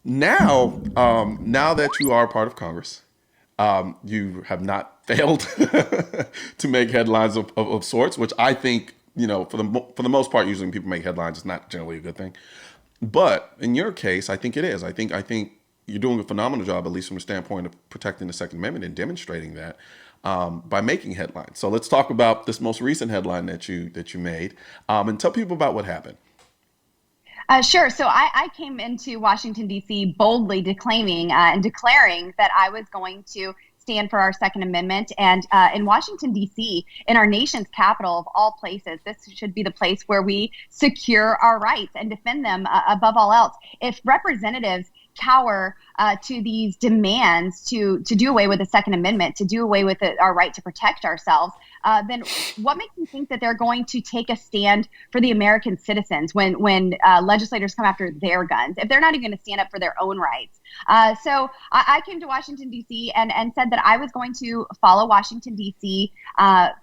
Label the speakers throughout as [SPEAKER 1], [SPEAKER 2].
[SPEAKER 1] Now that you are part of Congress, you have not failed to make headlines of sorts, which I think, for the most part, usually when people make headlines, it's not generally a good thing. But in your case, I think it is. I think you're doing a phenomenal job, at least from the standpoint of protecting the Second Amendment and demonstrating that by making headlines. So let's talk about this most recent headline that you made, and tell people about what happened.
[SPEAKER 2] Sure. So I came into Washington, D.C. boldly declaiming and declaring that I was going to stand for our Second Amendment. And in Washington, D.C., in our nation's capital of all places, this should be the place where we secure our rights and defend them above all else. If representatives cower to these demands to do away with the Second Amendment, to do away with our right to protect ourselves, then what makes me think that they're going to take a stand for the American citizens when legislators come after their guns, if they're not even going to stand up for their own rights? So I came to Washington, D.C. and said that I was going to follow Washington, D.C.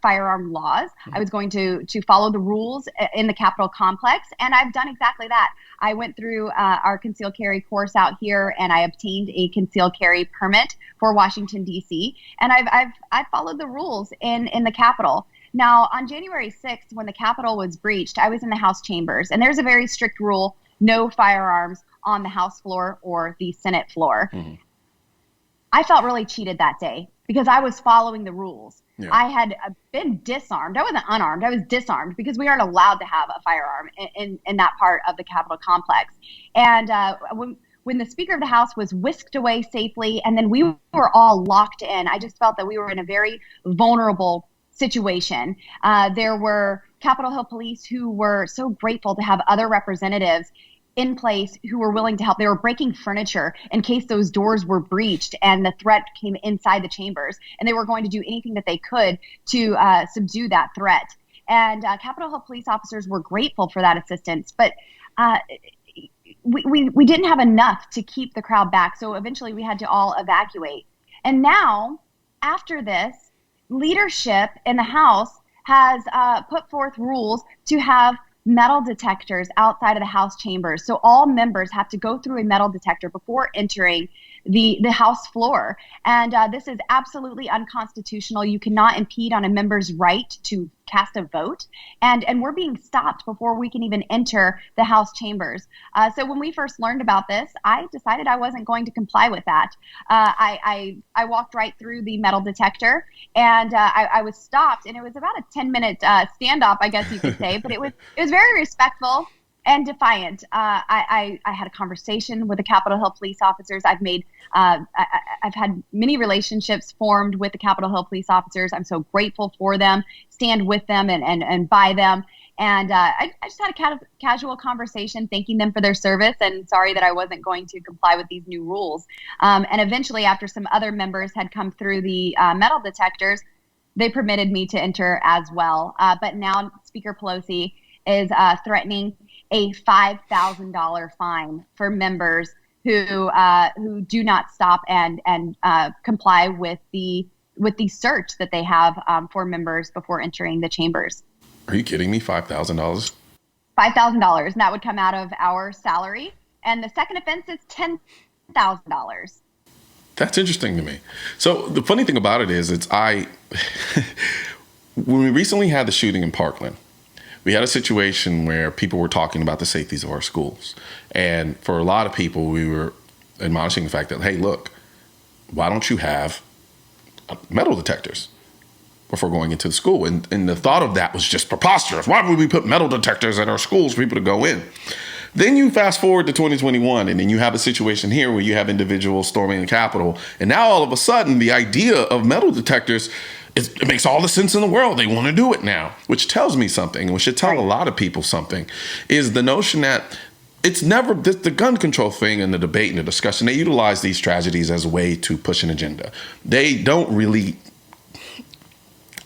[SPEAKER 2] Firearm laws. I was going to follow the rules in the Capitol complex, and I've done exactly that. I went through our concealed carry course out here, and I obtained a concealed carry permit for Washington, D.C., and I've followed the rules in the Capitol. Now, on January 6th, when the Capitol was breached, I was in the House chambers, and there's a very strict rule: no firearms on the House floor or the Senate floor.
[SPEAKER 1] Mm-hmm.
[SPEAKER 2] I felt really cheated that day because I was following the rules.
[SPEAKER 1] Yeah.
[SPEAKER 2] I had been disarmed. I wasn't unarmed. I was disarmed because we aren't allowed to have a firearm in that part of the Capitol complex. And when the Speaker of the House was whisked away safely, and then we were all locked in, I just felt that we were in a very vulnerable situation. There were Capitol Hill police who were so grateful to have other representatives in place who were willing to help. They were breaking furniture in case those doors were breached and the threat came inside the chambers, and they were going to do anything that they could to subdue that threat. And Capitol Hill police officers were grateful for that assistance, but we didn't have enough to keep the crowd back, so eventually we had to all evacuate. And now, after this, leadership in the House has put forth rules to have metal detectors outside of the House chambers. So all members have to go through a metal detector before entering the House floor. And this is absolutely unconstitutional. You cannot impede on a member's right to cast a vote. And we're being stopped before we can even enter the House chambers. So when we first learned about this, I decided I wasn't going to comply with that. I walked right through the metal detector, and I was stopped. And it was about a 10-minute standoff, I guess you could say, but it was very respectful and defiant. I had a conversation with the Capitol Hill police officers. I've had many relationships formed with the Capitol Hill police officers. I'm so grateful for them, stand with them and by them. And I just had a casual conversation thanking them for their service and sorry that I wasn't going to comply with these new rules. And eventually, after some other members had come through the metal detectors, they permitted me to enter as well. But now Speaker Pelosi is threatening a $5,000 fine for members who do not stop and comply with the search that they have for members before entering the chambers.
[SPEAKER 1] Are you kidding me? $5,000?
[SPEAKER 2] $5,000, and that would come out of our salary. And the second offense is $10,000.
[SPEAKER 1] That's interesting to me. So the funny thing about it is, when we recently had the shooting in Parkland, we had a situation where people were talking about the safeties of our schools. And for a lot of people, we were admonishing the fact that, hey, look, why don't you have metal detectors before going into the school? And the thought of that was just preposterous. Why would we put metal detectors at our schools for people to go in? Then you fast forward to 2021, and then you have a situation here where you have individuals storming the Capitol. And now all of a sudden, the idea of metal detectors, it makes all the sense in the world. They want to do it now, which tells me something, and which should tell a lot of people something, is the notion that it's never the gun control thing and the debate and the discussion. They utilize these tragedies as a way to push an agenda. They don't really,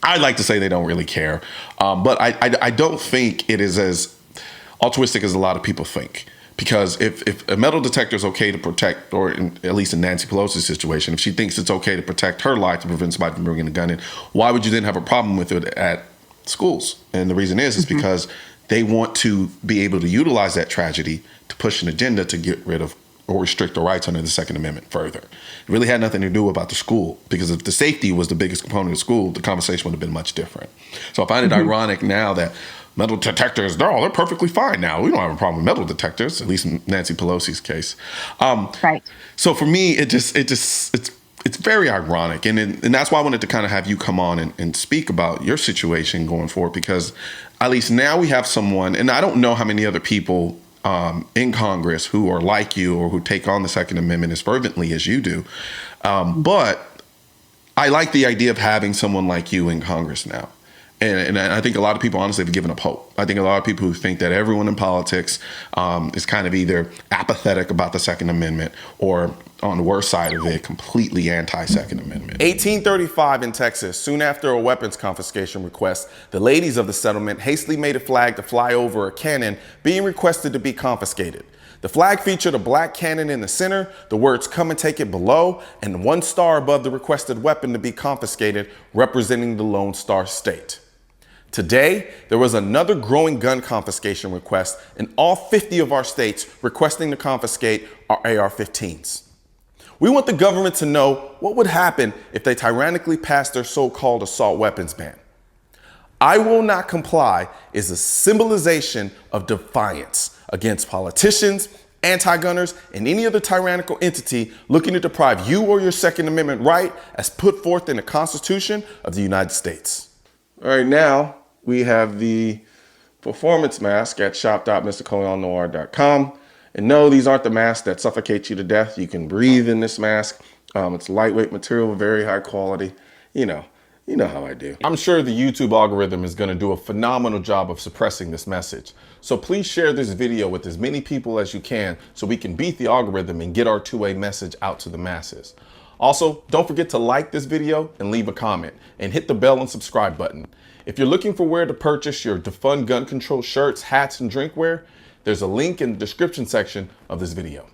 [SPEAKER 1] I'd like to say they don't really care, but I don't think it is as altruistic as a lot of people think. Because if a metal detector is okay to protect, or at least in Nancy Pelosi's situation, if she thinks it's okay to protect her life to prevent somebody from bringing a gun in, why would you then have a problem with it at schools? And the reason is because they want to be able to utilize that tragedy to push an agenda to get rid of or restrict the rights under the Second Amendment further. It really had nothing to do about the school, because if the safety was the biggest component of school, the conversation would have been much different. So I find it ironic now that metal detectors, they're perfectly fine now. We don't have a problem with metal detectors, at least in Nancy Pelosi's case.
[SPEAKER 2] Right.
[SPEAKER 1] So for me, it's very ironic. And that's why I wanted to kind of have you come on and speak about your situation going forward, because at least now we have someone, and I don't know how many other people in Congress who are like you or who take on the Second Amendment as fervently as you do. But I like the idea of having someone like you in Congress now. And I think a lot of people honestly have given up hope. I think a lot of people who think that everyone in politics is kind of either apathetic about the Second Amendment or, on the worst side of it, completely anti-Second Amendment.
[SPEAKER 3] 1835 in Texas, soon after a weapons confiscation request, the ladies of the settlement hastily made a flag to fly over a cannon being requested to be confiscated. The flag featured a black cannon in the center, the words "come and take it" below, and one star above the requested weapon to be confiscated, representing the Lone Star State. Today, there was another growing gun confiscation request in all 50 of our states requesting to confiscate our AR-15s. We want the government to know what would happen if they tyrannically passed their so-called assault weapons ban. "I will not comply" is a symbolization of defiance against politicians, anti-gunners, and any other tyrannical entity looking to deprive you or your Second Amendment right as put forth in the Constitution of the United States.
[SPEAKER 1] All right, now we have the performance mask at shop.mrcolionnoir.com. And no, these aren't the masks that suffocate you to death. You can breathe in this mask. It's lightweight material, very high quality. You know how I do.
[SPEAKER 3] I'm sure the YouTube algorithm is going to do a phenomenal job of suppressing this message. So please share this video with as many people as you can so we can beat the algorithm and get our two-way message out to the masses. Also, don't forget to like this video and leave a comment, and hit the bell and subscribe button. If you're looking for where to purchase your Defund Gun Control shirts, hats, and drinkware, there's a link in the description section of this video.